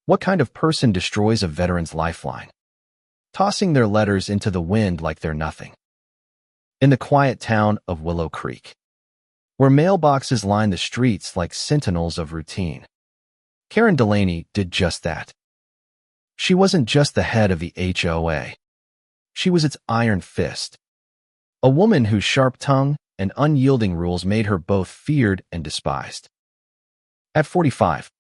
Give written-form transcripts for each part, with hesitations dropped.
What kind of person destroys a veteran's lifeline, tossing their letters into the wind like they're nothing? In the quiet town of Willow Creek, where mailboxes line the streets like sentinels of routine, Karen Delaney did just that. She wasn't just the head of the HOA. She was its iron fist, a woman whose sharp tongue and unyielding rules made her both feared and despised. At 45,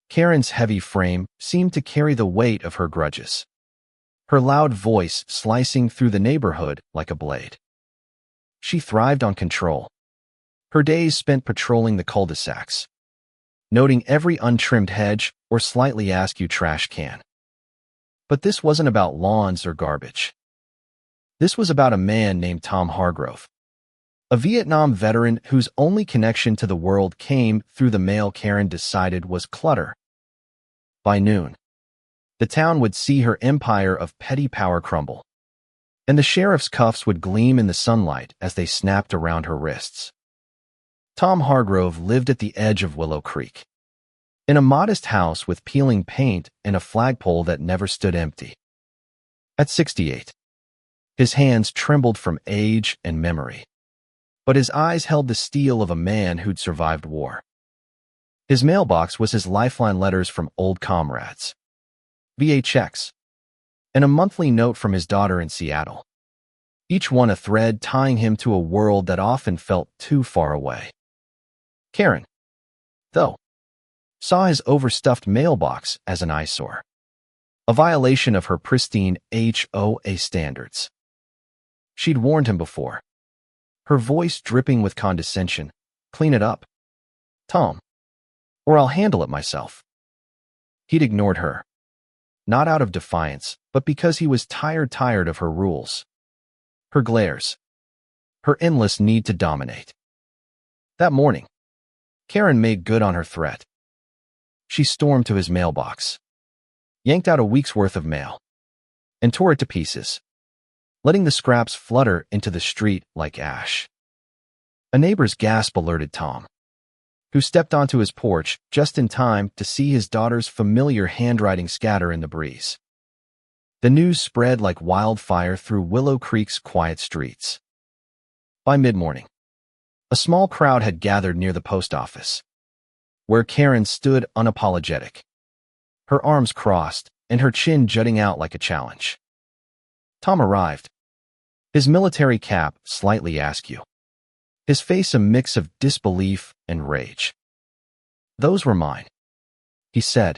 Karen's heavy frame seemed to carry the weight of her grudges, her loud voice slicing through the neighborhood like a blade. She thrived on control, her days spent patrolling the cul-de-sacs, noting every untrimmed hedge or slightly askew trash can. But this wasn't about lawns or garbage. This was about a man named Tom Hargrove, a Vietnam veteran whose only connection to the world came through the mail Karen decided was clutter. By noon, the town would see her empire of petty power crumble, and the sheriff's cuffs would gleam in the sunlight as they snapped around her wrists. Tom Hargrove lived at the edge of Willow Creek, in a modest house with peeling paint and a flagpole that never stood empty. At 68, his hands trembled from age and memory, but his eyes held the steel of a man who'd survived war. His mailbox was his lifeline: letters from old comrades, VA checks, and a monthly note from his daughter in Seattle, each one a thread tying him to a world that often felt too far away. Karen, though, saw his overstuffed mailbox as an eyesore, a violation of her pristine HOA standards. She'd warned him before, her voice dripping with condescension. "Clean it up, Tom, or I'll handle it myself." He'd ignored her, not out of defiance, but because he was tired of her rules, her glares, her endless need to dominate. That morning, Karen made good on her threat. She stormed to his mailbox, yanked out a week's worth of mail, and tore it to pieces, letting the scraps flutter into the street like ash. A neighbor's gasp alerted Tom, who stepped onto his porch just in time to see his daughter's familiar handwriting scatter in the breeze. The news spread like wildfire through Willow Creek's quiet streets. By mid-morning, a small crowd had gathered near the post office, where Karen stood unapologetic, her arms crossed and her chin jutting out like a challenge. Tom arrived, his military cap slightly askew, his face a mix of disbelief and rage. "Those were mine," he said,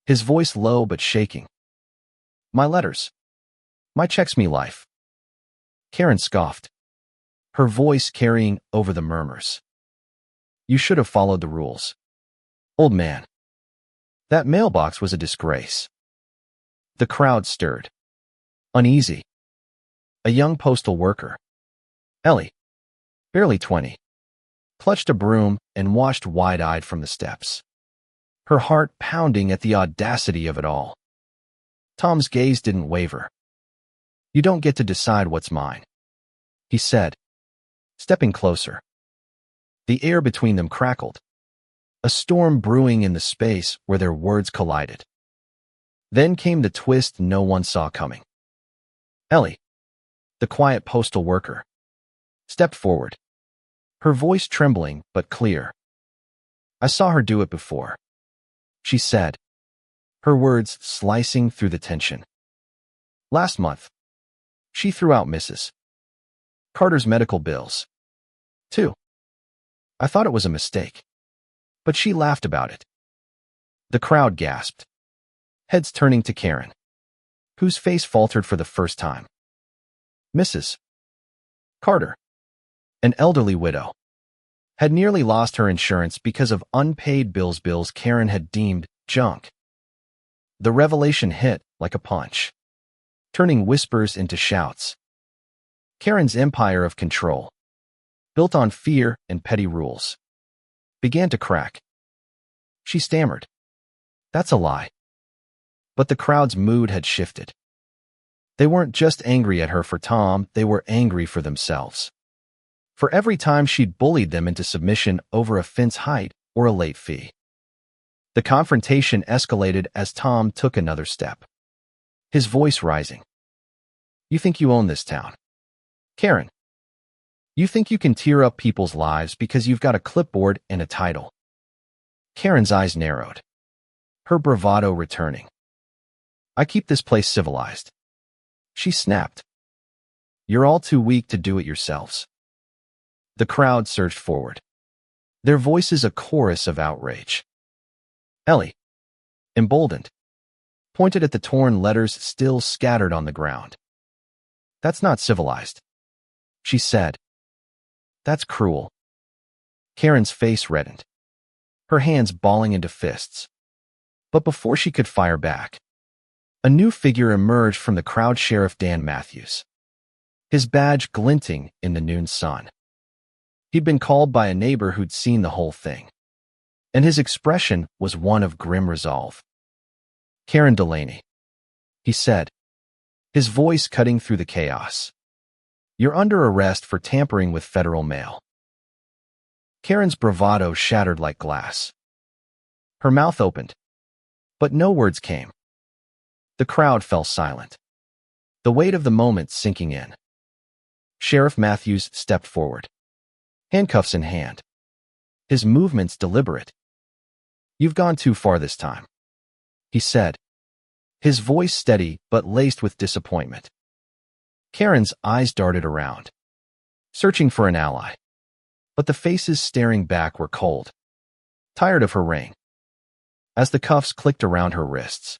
his voice low but shaking. "My letters. My checks, me life." Karen scoffed, her voice carrying over the murmurs. "You should have followed the rules, old man. That mailbox was a disgrace." The crowd stirred, uneasy. A young postal worker, Ellie, barely 20, clutched a broom and watched wide-eyed from the steps, her heart pounding at the audacity of it all. Tom's gaze didn't waver. "You don't get to decide what's mine," he said, stepping closer. The air between them crackled, a storm brewing in the space where their words collided. Then came the twist no one saw coming. Ellie, the quiet postal worker, stepped forward, her voice trembling but clear. "I saw her do it before," she said, her words slicing through the tension. "Last month, she threw out Mrs. Carter's medical bills, too. I thought it was a mistake, but she laughed about it." The crowd gasped, heads turning to Karen, whose face faltered for the first time. Mrs. Carter, an elderly widow, had nearly lost her insurance because of unpaid bills Karen had deemed junk. The revelation hit like a punch, turning whispers into shouts. Karen's empire of control, built on fear and petty rules, began to crack. She stammered, "That's a lie." But the crowd's mood had shifted. They weren't just angry at her for Tom, they were angry for themselves. For every time she'd bullied them into submission over a fence height or a late fee. The confrontation escalated as Tom took another step, his voice rising. You think you own this town, Karen? You think you can tear up people's lives because you've got a clipboard and a title? Karen's eyes narrowed, her bravado returning. I keep this place civilized, she snapped. You're all too weak to do it yourselves. The crowd surged forward, their voices a chorus of outrage. Ellie, emboldened, pointed at the torn letters still scattered on the ground. That's not civilized, she said. That's cruel. Karen's face reddened, her hands balling into fists. But before she could fire back, a new figure emerged from the crowd, Sheriff Dan Matthews, his badge glinting in the noon sun. He'd been called by a neighbor who'd seen the whole thing, and his expression was one of grim resolve. Karen Delaney, he said, his voice cutting through the chaos. You're under arrest for tampering with federal mail. Karen's bravado shattered like glass. Her mouth opened, but no words came. The crowd fell silent, the weight of the moment sinking in. Sheriff Matthews stepped forward, handcuffs in hand, his movements deliberate. You've gone too far this time, he said, his voice steady but laced with disappointment. Karen's eyes darted around, searching for an ally, but the faces staring back were cold, tired of her reign. As the cuffs clicked around her wrists,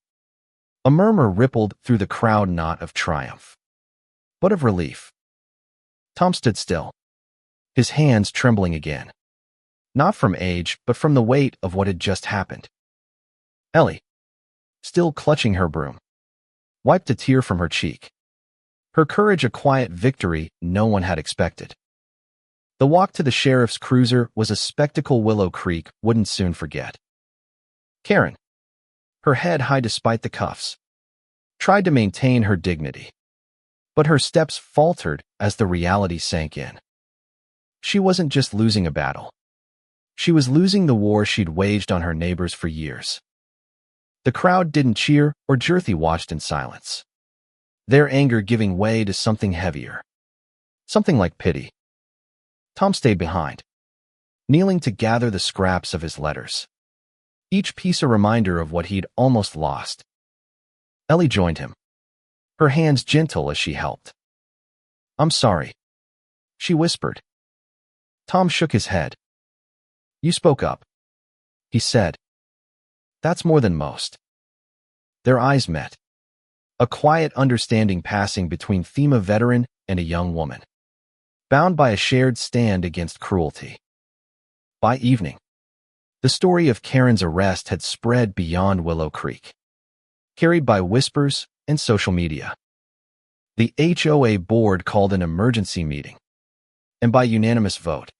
a murmur rippled through the crowd, not of triumph, but of relief. Tom stood still, his hands trembling again, not from age, but from the weight of what had just happened. Ellie, still clutching her broom, wiped a tear from her cheek, her courage a quiet victory no one had expected. The walk to the sheriff's cruiser was a spectacle Willow Creek wouldn't soon forget. Karen, her head high despite the cuffs, tried to maintain her dignity, but her steps faltered as the reality sank in. She wasn't just losing a battle. She was losing the war she'd waged on her neighbors for years. The crowd didn't cheer or Jerthy watched in silence, their anger giving way to something heavier, something like pity. Tom stayed behind, kneeling to gather the scraps of his letters, each piece a reminder of what he'd almost lost. Ellie joined him, her hands gentle as she helped. I'm sorry, she whispered. Tom shook his head. You spoke up, he said. That's more than most. Their eyes met, a quiet understanding passing between FEMA veteran and a young woman, bound by a shared stand against cruelty. By evening, the story of Karen's arrest had spread beyond Willow Creek, carried by whispers and social media. The HOA board called an emergency meeting, and by unanimous vote,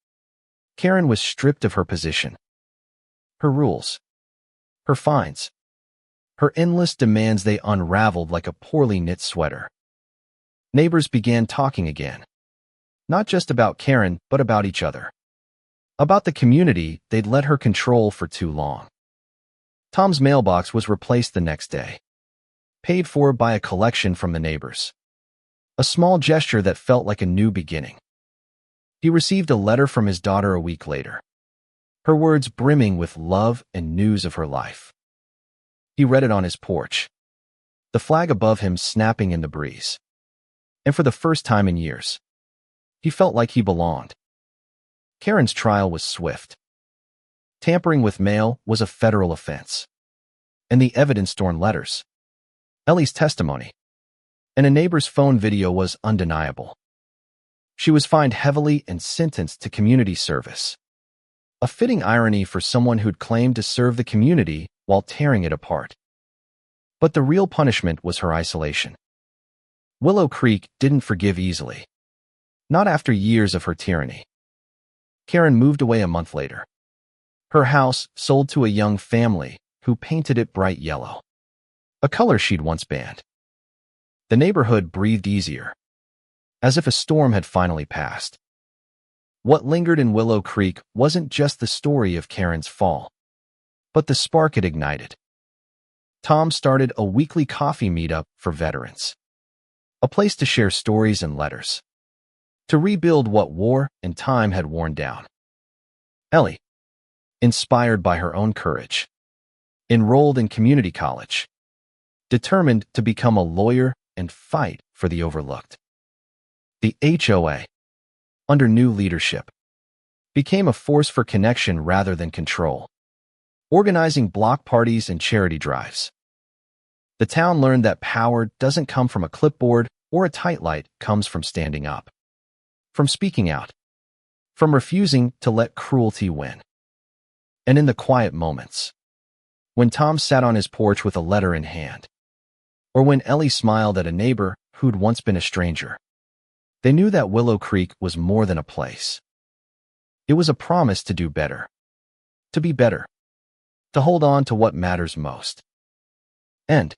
Karen was stripped of her position, her rules, her fines, her endless demands. They unraveled like a poorly knit sweater. Neighbors began talking again, not just about Karen, but about each other, about the community they'd let her control for too long. Tom's mailbox was replaced the next day, paid for by a collection from the neighbors, a small gesture that felt like a new beginning. He received a letter from his daughter a week later, her words brimming with love and news of her life. He read it on his porch, the flag above him snapping in the breeze. And for the first time in years, he felt like he belonged. Karen's trial was swift. Tampering with mail was a federal offense, and the evidence torn letters, Ellie's testimony, and a neighbor's phone video was undeniable. She was fined heavily and sentenced to community service, a fitting irony for someone who'd claimed to serve the community while tearing it apart. But the real punishment was her isolation. Willow Creek didn't forgive easily, not after years of her tyranny. Karen moved away a month later. Her house sold to a young family who painted it bright yellow, a color she'd once banned. The neighborhood breathed easier, as if a storm had finally passed. What lingered in Willow Creek wasn't just the story of Karen's fall. But the spark had ignited. Tom started a weekly coffee meetup for veterans, a place to share stories and letters, to rebuild what war and time had worn down. Ellie, inspired by her own courage, enrolled in community college, determined to become a lawyer and fight for the overlooked. The HOA, under new leadership, became a force for connection rather than control, organizing block parties and charity drives. The town learned that power doesn't come from a clipboard or a tight light, comes from standing up, from speaking out, from refusing to let cruelty win. And in the quiet moments, when Tom sat on his porch with a letter in hand, or when Ellie smiled at a neighbor who'd once been a stranger, they knew that Willow Creek was more than a place. It was a promise to do better, to be better, to hold on to what matters most. End.